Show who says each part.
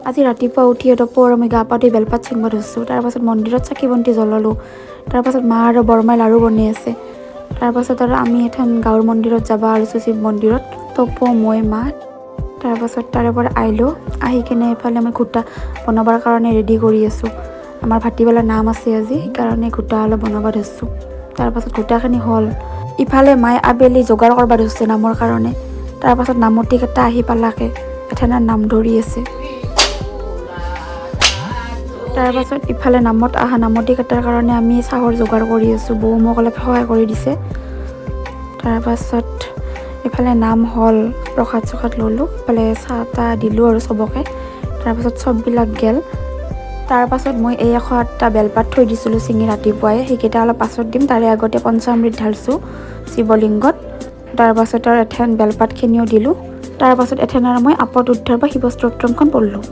Speaker 1: আজি ৰাতিপুৱা উঠি পুৱাৰ মই গা পা ধুই বেলপাত ছিঙিব ধৰিছোঁ। তাৰপাছত মন্দিৰত চাকি বন্তি জ্বলালোঁ। তাৰপাছত মা আৰু বৰমাই লাড়ু বনাই আছে। তাৰপাছত আৰু আমি এখন গাঁৱৰ মন্দিৰত যাবা আৰু শিৱ মন্দিৰত তপু মই মা। তাৰপাছত তাৰে পৰা আহিলোঁ। আহি কিনে এইফালে মই ঘোটা বনাবৰ কাৰণে ৰেডি কৰি আছোঁ। আমাৰ ভাটিবেলা নাম আছে আজি, সেইকাৰণে ঘোটা অলপ বনাব ধৰিছোঁ। তাৰপাছত ঘোটাখিনি হ'ল। ইফালে মায়ে আবেলি যোগাৰ কৰিব ধৰিছে নামৰ কাৰণে। তাৰপাছত নামতিকেইটা আহি পালাকে এথেনৰ নাম ধৰি আছে। তাৰপাছত ইফালে নামত অহা নামতিকেইটাৰ কাৰণে আমি চাহৰ যোগাৰ কৰি আছোঁ। বৌ মোক অলপ সহায় কৰি দিছে। তাৰপাছত ইফালে নাম হ'ল, প্ৰসাদ চসাদ ল'লোঁ। ইফালে চাহ তাহ দিলোঁ আৰু চবকে। তাৰপাছত চববিলাক গেল। তাৰপাছত মই এই 108টা বেলপাত থৈ দিছিলোঁ ছিঙি ৰাতিপুৱাই, সেইকেইটা অলপ পাছত দিম। তাৰে আগতে পঞ্চামৃত ঢালিছোঁ শিৱলিংগত। তাৰপাছত আৰু এথেন বেলপাতখিনিও দিলোঁ। তাৰপাছত এথেন আৰু মই আপদ উদ্ধাৰ বা শিৱ স্তোত্ৰমখন পঢ়িলোঁ।